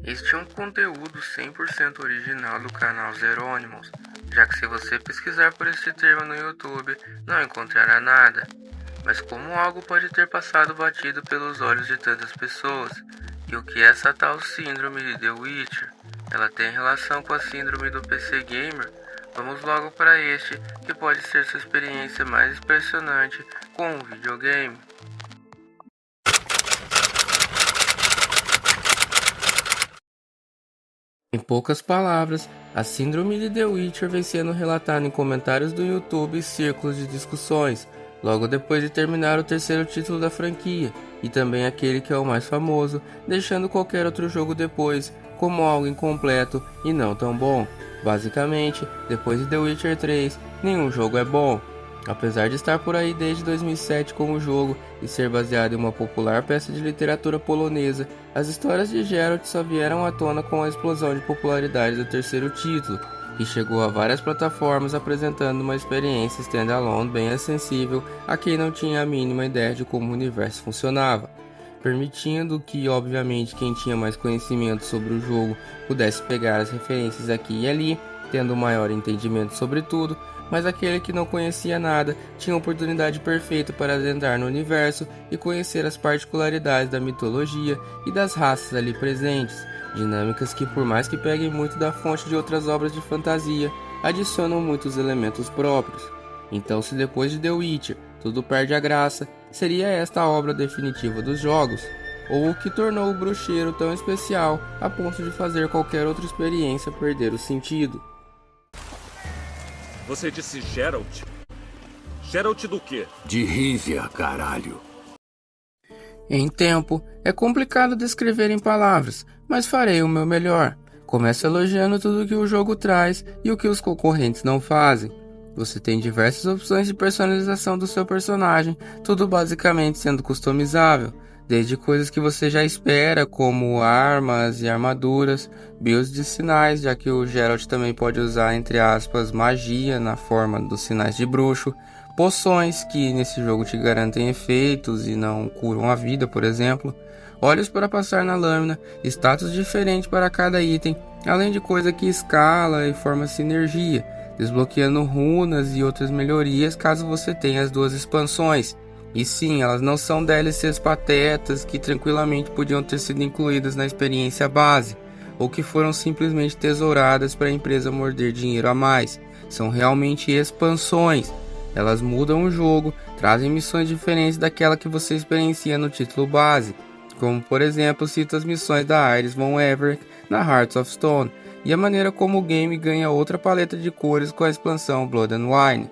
Este é um conteúdo 100% original do canal Zerônimos, já que se você pesquisar por este termo no YouTube, não encontrará nada. Mas como algo pode ter passado batido pelos olhos de tantas pessoas, e o que é essa tal síndrome de The Witcher? Ela tem relação com a síndrome do PC Gamer? Vamos logo para este, que pode ser sua experiência mais impressionante com um videogame. Em poucas palavras, a síndrome de The Witcher vem sendo relatada em comentários do YouTube e círculos de discussões, logo depois de terminar o terceiro título da franquia, e também aquele que é o mais famoso, deixando qualquer outro jogo depois como algo incompleto e não tão bom. Basicamente, depois de The Witcher 3, nenhum jogo é bom. Apesar de estar por aí desde 2007 como jogo e ser baseado em uma popular peça de literatura polonesa, as histórias de Geralt só vieram à tona com a explosão de popularidade do terceiro título, que chegou a várias plataformas apresentando uma experiência standalone bem acessível a quem não tinha a mínima ideia de como o universo funcionava, permitindo que, obviamente, quem tinha mais conhecimento sobre o jogo pudesse pegar as referências aqui e ali, tendo um maior entendimento sobre tudo, mas aquele que não conhecia nada tinha a oportunidade perfeita para adentrar no universo e conhecer as particularidades da mitologia e das raças ali presentes, dinâmicas que, por mais que peguem muito da fonte de outras obras de fantasia, adicionam muitos elementos próprios. Então, se depois de The Witcher tudo perde a graça, seria esta a obra definitiva dos jogos? Ou o que tornou o bruxeiro tão especial a ponto de fazer qualquer outra experiência perder o sentido? Você disse Geralt? Geralt do quê? De Rivia, caralho. Em tempo, é complicado descrever em palavras, mas farei o meu melhor. Começo elogiando tudo que o jogo traz e o que os concorrentes não fazem. Você tem diversas opções de personalização do seu personagem, tudo basicamente sendo customizável. Desde coisas que você já espera, como armas e armaduras, builds de sinais, já que o Geralt também pode usar, entre aspas, magia na forma dos sinais de bruxo, poções que nesse jogo te garantem efeitos e não curam a vida, por exemplo, olhos para passar na lâmina, status diferente para cada item, além de coisa que escala e forma sinergia, desbloqueando runas e outras melhorias caso você tenha as duas expansões. E sim, elas não são DLCs patetas que tranquilamente podiam ter sido incluídas na experiência base, ou que foram simplesmente tesouradas para a empresa morder dinheiro a mais. São realmente expansões. Elas mudam o jogo, trazem missões diferentes daquela que você experiencia no título base, como por exemplo cito as missões da Iris von Everec na Hearts of Stone, e a maneira como o game ganha outra paleta de cores com a expansão Blood and Wine.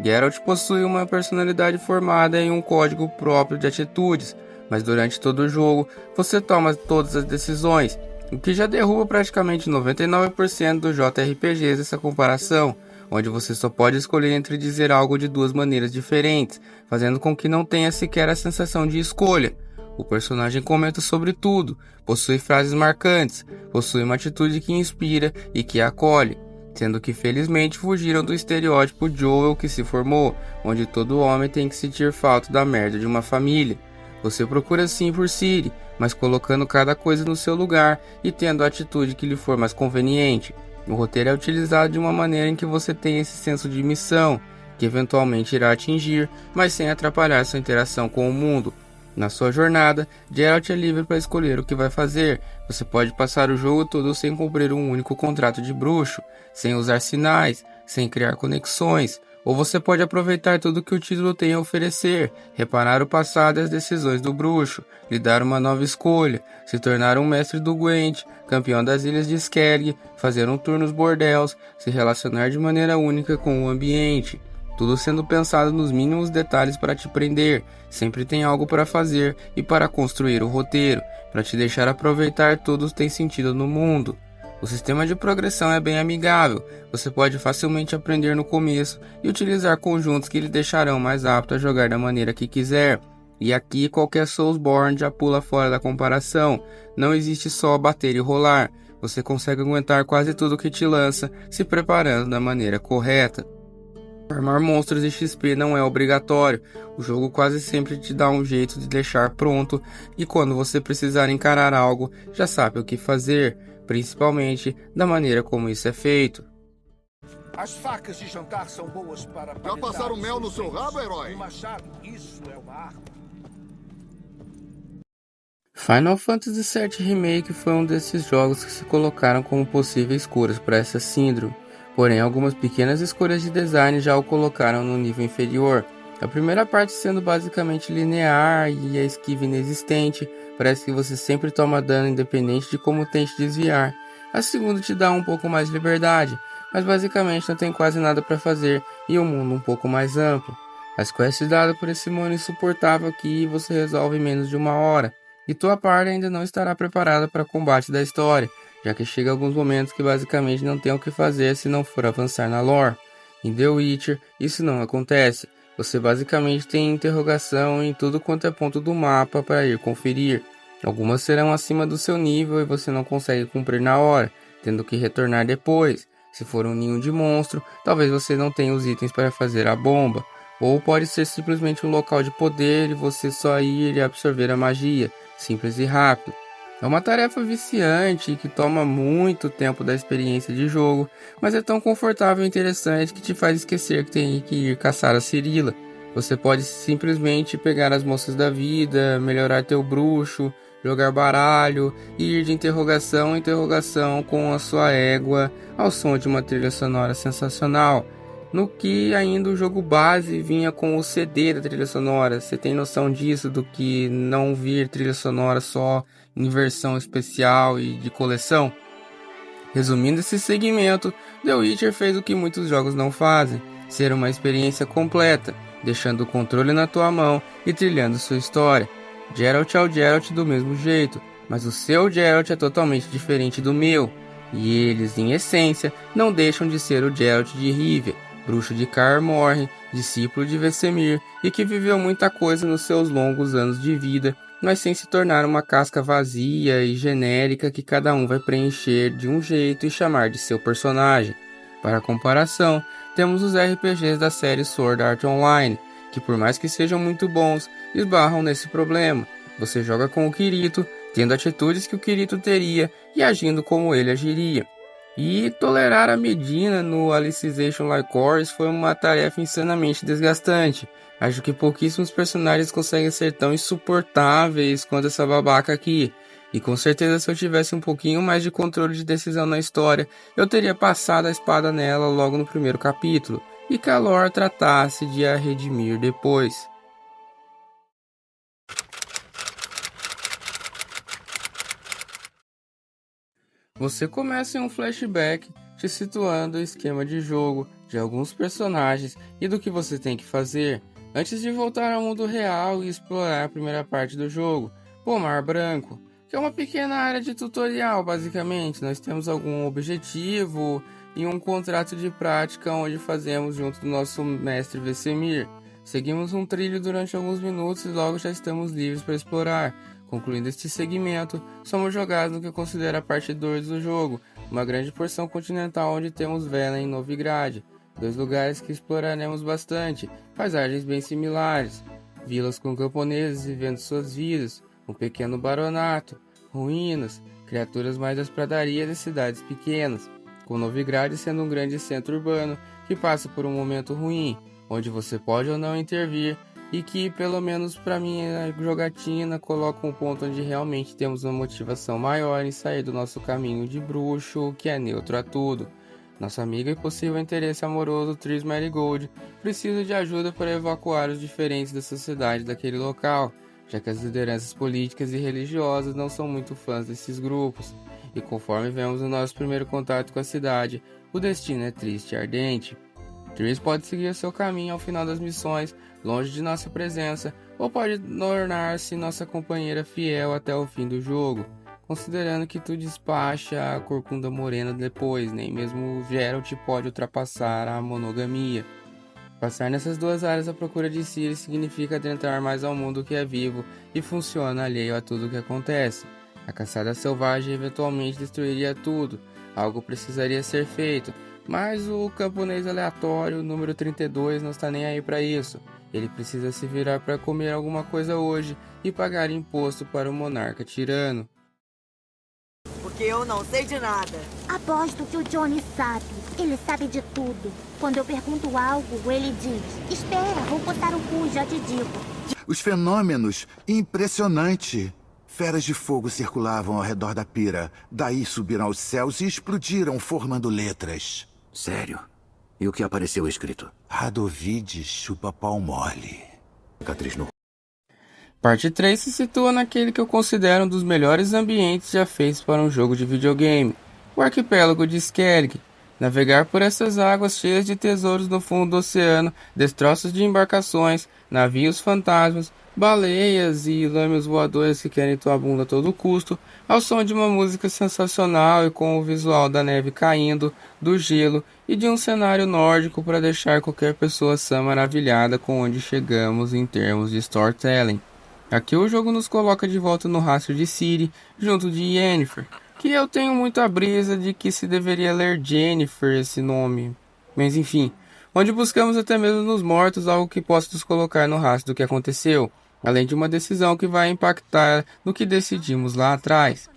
Geralt possui uma personalidade formada em um código próprio de atitudes, mas durante todo o jogo você toma todas as decisões, o que já derruba praticamente 99% dos JRPGs dessa comparação, onde você só pode escolher entre dizer algo de duas maneiras diferentes, fazendo com que não tenha sequer a sensação de escolha. O personagem comenta sobre tudo, possui frases marcantes, possui uma atitude que inspira e que acolhe, sendo que felizmente fugiram do estereótipo Joel que se formou, onde todo homem tem que sentir falta da merda de uma família. Você procura sim por Ciri, mas colocando cada coisa no seu lugar e tendo a atitude que lhe for mais conveniente. O roteiro é utilizado de uma maneira em que você tem esse senso de missão, que eventualmente irá atingir, mas sem atrapalhar sua interação com o mundo. Na sua jornada, Geralt é livre para escolher o que vai fazer. Você pode passar o jogo todo sem cumprir um único contrato de bruxo, sem usar sinais, sem criar conexões, ou você pode aproveitar tudo que o título tem a oferecer, reparar o passado e as decisões do bruxo, lhe dar uma nova escolha, se tornar um mestre do Gwent, campeão das ilhas de Skellige, fazer um tour nos bordéis, se relacionar de maneira única com o ambiente. Tudo sendo pensado nos mínimos detalhes para te prender, sempre tem algo para fazer e para construir o roteiro, para te deixar aproveitar tudo que tem sentido no mundo. O sistema de progressão é bem amigável, você pode facilmente aprender no começo e utilizar conjuntos que lhe deixarão mais apto a jogar da maneira que quiser. E aqui qualquer Soulsborne já pula fora da comparação, não existe só bater e rolar, você consegue aguentar quase tudo que te lança se preparando da maneira correta. Farmar monstros e XP não é obrigatório, o jogo quase sempre te dá um jeito de deixar pronto e quando você precisar encarar algo, já sabe o que fazer, principalmente da maneira como isso é feito. As facas de jantar são boas para Já passaram mel no seu rabo, herói? Um machado, isso é uma arma. Final Fantasy VII Remake foi um desses jogos que se colocaram como possíveis curas para essa síndrome, porém algumas pequenas escolhas de design já o colocaram no nível inferior. A primeira parte sendo basicamente linear e a esquiva inexistente, parece que você sempre toma dano independente de como tente desviar. A segunda te dá um pouco mais de liberdade, mas basicamente não tem quase nada para fazer e um mundo um pouco mais amplo. As quests dadas por esse mundo insuportável aqui você resolve em menos de uma hora. E tua party ainda não estará preparada para o combate da história, já que chega alguns momentos que basicamente não tem o que fazer se não for avançar na lore. Em The Witcher, isso não acontece. Você basicamente tem interrogação em tudo quanto é ponto do mapa para ir conferir. Algumas serão acima do seu nível e você não consegue cumprir na hora, tendo que retornar depois. Se for um ninho de monstro, talvez você não tenha os itens para fazer a bomba. Ou pode ser simplesmente um local de poder e você só ir e absorver a magia. Simples e rápido. É uma tarefa viciante que toma muito tempo da experiência de jogo, mas é tão confortável e interessante que te faz esquecer que tem que ir caçar a Cirila. Você pode simplesmente pegar as moças da vida, melhorar teu bruxo, jogar baralho e ir de interrogação em interrogação com a sua égua ao som de uma trilha sonora sensacional. No que ainda o jogo base vinha com o CD da trilha sonora. Você tem noção disso, do que não vir trilha sonora só em versão especial e de coleção? Resumindo esse segmento, The Witcher fez o que muitos jogos não fazem, ser uma experiência completa, deixando o controle na tua mão e trilhando sua história. Geralt é o Geralt do mesmo jeito, mas o seu Geralt é totalmente diferente do meu, e eles, em essência, não deixam de ser o Geralt de Rivia, bruxo de Kaer Morhen, discípulo de Vesemir e que viveu muita coisa nos seus longos anos de vida, mas sem se tornar uma casca vazia e genérica que cada um vai preencher de um jeito e chamar de seu personagem. Para comparação, temos os RPGs da série Sword Art Online, que por mais que sejam muito bons, esbarram nesse problema. Você joga com o Kirito, tendo atitudes que o Kirito teria e agindo como ele agiria. E tolerar a Medina no Alicization Lycoris foi uma tarefa insanamente desgastante. Acho que pouquíssimos personagens conseguem ser tão insuportáveis quanto essa babaca aqui. E com certeza se eu tivesse um pouquinho mais de controle de decisão na história, eu teria passado a espada nela logo no primeiro capítulo, e que a lore tratasse de a redimir depois. Você começa em um flashback te situando o esquema de jogo, de alguns personagens e do que você tem que fazer, antes de voltar ao mundo real e explorar a primeira parte do jogo, Pomar Branco, que é uma pequena área de tutorial basicamente. Nós temos algum objetivo e um contrato de prática onde fazemos junto do nosso mestre Vesemir. Seguimos um trilho durante alguns minutos e logo já estamos livres para explorar. Concluindo este segmento, somos jogados no que eu considero a parte 2 do jogo, uma grande porção continental onde temos Velen e Novigrad, dois lugares que exploraremos bastante, paisagens bem similares, vilas com camponeses vivendo suas vidas, um pequeno baronato, ruínas, criaturas mais das pradarias e cidades pequenas, com Novigrad sendo um grande centro urbano que passa por um momento ruim, onde você pode ou não intervir, e que, pelo menos para minha jogatina, coloca um ponto onde realmente temos uma motivação maior em sair do nosso caminho de bruxo, que é neutro a tudo. Nossa amiga e possível interesse amoroso Triss Merigold precisa de ajuda para evacuar os diferentes da sociedade daquele local, já que as lideranças políticas e religiosas não são muito fãs desses grupos. E conforme vemos no nosso primeiro contato com a cidade, o destino é triste e ardente. Triss pode seguir seu caminho ao final das missões, longe de nossa presença, ou pode tornar-se nossa companheira fiel até o fim do jogo, considerando que tu despacha a corcunda morena depois, nem mesmo o Geralt pode ultrapassar a monogamia. Passar nessas duas áreas à procura de Ciri significa adentrar mais ao mundo que é vivo e funciona alheio a tudo o que acontece. A caçada selvagem eventualmente destruiria tudo, algo precisaria ser feito, Mas o camponês aleatório, número 32, não está nem aí para isso. Ele precisa se virar para comer alguma coisa hoje e pagar imposto para o monarca tirano. Porque eu não sei de nada. Aposto que o Johnny sabe. Ele sabe de tudo. Quando eu pergunto algo, ele diz: espera, vou botar o cu, já te digo. Os fenômenos, impressionante. Feras de fogo circulavam ao redor da pira. Daí subiram aos céus e explodiram, formando letras. Sério? E o que apareceu escrito? Radovid chupa pau mole. Cicatriz no... Parte 3 se situa naquele que eu considero um dos melhores ambientes já feitos para um jogo de videogame, o arquipélago de Skellig. Navegar por essas águas cheias de tesouros no fundo do oceano, destroços de embarcações, navios fantasmas, baleias e lâmios voadores que querem tua bunda a todo custo, ao som de uma música sensacional e com o visual da neve caindo, do gelo e de um cenário nórdico para deixar qualquer pessoa sã maravilhada com onde chegamos em termos de storytelling. Aqui o jogo nos coloca de volta no rastro de Ciri, junto de Yennefer, que eu tenho muita brisa de que se deveria ler Jennifer esse nome. Mas enfim, onde buscamos até mesmo nos mortos algo que possa nos colocar no rastro do que aconteceu, além de uma decisão que vai impactar no que decidimos lá atrás.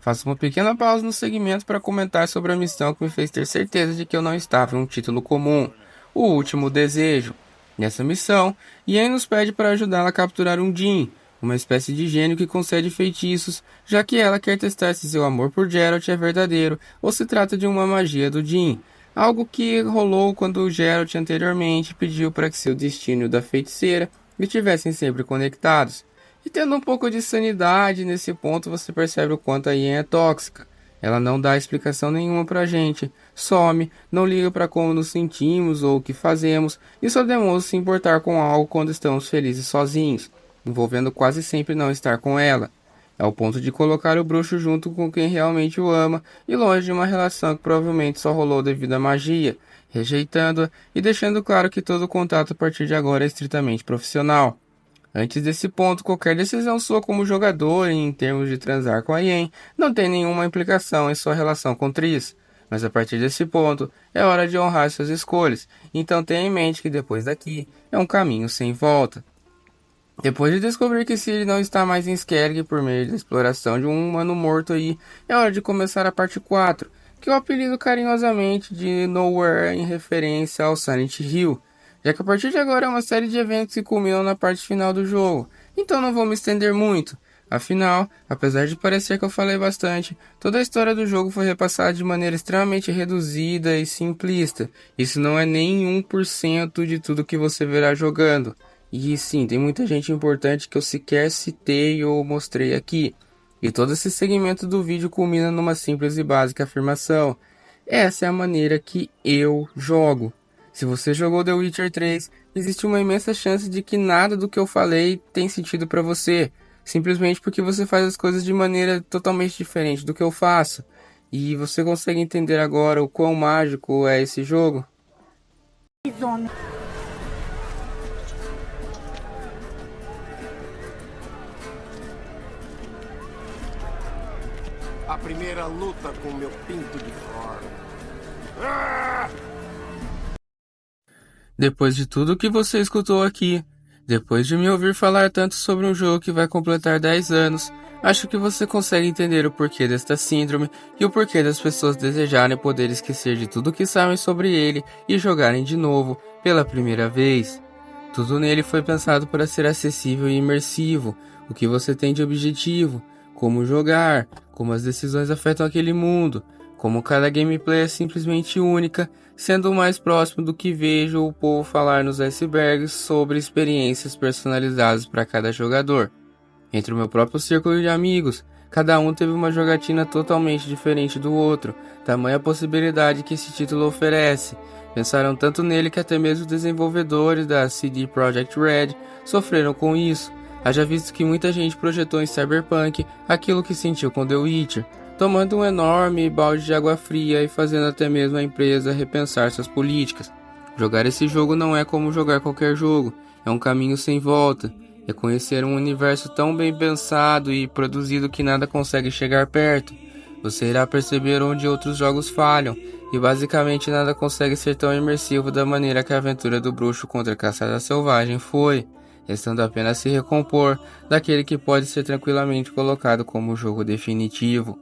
Faço uma pequena pausa no segmento para comentar sobre a missão que me fez ter certeza de que eu não estava em um título comum, o Último Desejo. Nessa missão, Yen nos pede para ajudá-la a capturar um Djinn, uma espécie de gênio que concede feitiços, já que ela quer testar se seu amor por Geralt é verdadeiro ou se trata de uma magia do Djinn, algo que rolou quando Geralt anteriormente pediu para que seu destino e o da feiticeira estivessem sempre conectados. E tendo um pouco de sanidade nesse ponto, você percebe o quanto a Yen é tóxica. Ela não dá explicação nenhuma pra gente, some, não liga para como nos sentimos ou o que fazemos, e só demonstra se importar com algo quando estamos felizes sozinhos, envolvendo quase sempre não estar com ela. É o ponto de colocar o bruxo junto com quem realmente o ama e longe de uma relação que provavelmente só rolou devido à magia, rejeitando-a e deixando claro que todo contato a partir de agora é estritamente profissional. Antes desse ponto, qualquer decisão sua como jogador em termos de transar com a Yen não tem nenhuma implicação em sua relação com Triss, mas a partir desse ponto é hora de honrar suas escolhas, então tenha em mente que depois daqui é um caminho sem volta. Depois de descobrir que Ciri não está mais em Skellig por meio da exploração de um humano morto aí, é hora de começar a parte 4, que eu apelido carinhosamente de Nowhere em referência ao Silent Hill, já que a partir de agora é uma série de eventos que culminam na parte final do jogo, então não vou me estender muito. Afinal, apesar de parecer que eu falei bastante, toda a história do jogo foi repassada de maneira extremamente reduzida e simplista. Isso não é nem 1% de tudo que você verá jogando. E sim, tem muita gente importante que eu sequer citei ou mostrei aqui. E todo esse segmento do vídeo culmina numa simples e básica afirmação: essa é a maneira que eu jogo. Se você jogou The Witcher 3, existe uma imensa chance de que nada do que eu falei tem sentido para você, simplesmente porque você faz as coisas de maneira totalmente diferente do que eu faço. E você consegue entender agora o quão mágico é esse jogo? A primeira luta com meu pinto de fora. Depois de tudo que você escutou aqui, depois de me ouvir falar tanto sobre um jogo que vai completar 10 anos, acho que você consegue entender o porquê desta síndrome e o porquê das pessoas desejarem poder esquecer de tudo que sabem sobre ele e jogarem de novo pela primeira vez. Tudo nele foi pensado para ser acessível e imersivo, o que você tem de objetivo, como jogar, como as decisões afetam aquele mundo, como cada gameplay é simplesmente única, sendo o mais próximo do que vejo o povo falar nos icebergs sobre experiências personalizadas para cada jogador. Entre o meu próprio círculo de amigos, cada um teve uma jogatina totalmente diferente do outro, tamanha a possibilidade que esse título oferece. Pensaram tanto nele que até mesmo os desenvolvedores da CD Projekt Red sofreram com isso, haja visto que muita gente projetou em Cyberpunk aquilo que sentiu com The Witcher, tomando um enorme balde de água fria e fazendo até mesmo a empresa repensar suas políticas. Jogar esse jogo não é como jogar qualquer jogo, é um caminho sem volta, é conhecer um universo tão bem pensado e produzido que nada consegue chegar perto. Você irá perceber onde outros jogos falham, e basicamente nada consegue ser tão imersivo da maneira que a aventura do bruxo contra a caçada selvagem foi, restando apenas se recompor daquele que pode ser tranquilamente colocado como o jogo definitivo.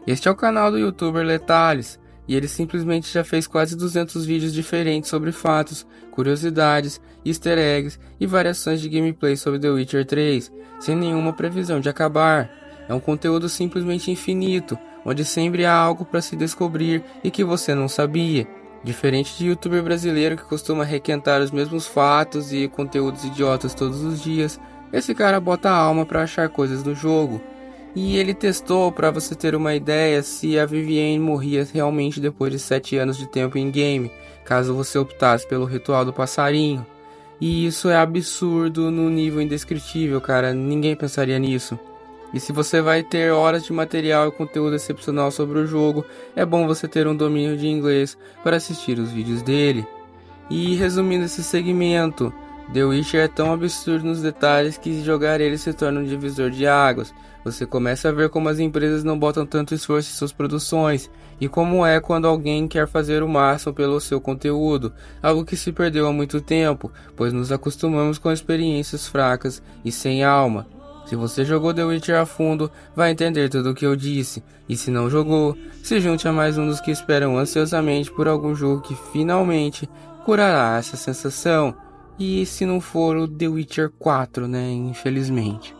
Este é o canal do youtuber Letales, e ele simplesmente já fez quase 200 vídeos diferentes sobre fatos, curiosidades, easter eggs e variações de gameplay sobre The Witcher 3, sem nenhuma previsão de acabar. É um conteúdo simplesmente infinito, onde sempre há algo para se descobrir e que você não sabia. Diferente de youtuber brasileiro que costuma requentar os mesmos fatos e conteúdos idiotas todos os dias, esse cara bota a alma para achar coisas no jogo. E ele testou para você ter uma ideia se a Vivienne morria realmente depois de 7 anos de tempo em game, caso você optasse pelo ritual do passarinho. E isso é absurdo no nível indescritível, cara, ninguém pensaria nisso. E se você vai ter horas de material e conteúdo excepcional sobre o jogo, é bom você ter um domínio de inglês para assistir os vídeos dele. E resumindo esse segmento, The Witcher é tão absurdo nos detalhes que jogar ele se torna um divisor de águas. Você começa a ver como as empresas não botam tanto esforço em suas produções, e como é quando alguém quer fazer o máximo pelo seu conteúdo, algo que se perdeu há muito tempo, pois nos acostumamos com experiências fracas e sem alma. Se você jogou The Witcher a fundo, vai entender tudo o que eu disse, e se não jogou, se junte a mais um dos que esperam ansiosamente por algum jogo que finalmente curará essa sensação. E se não for o The Witcher 4, né, infelizmente.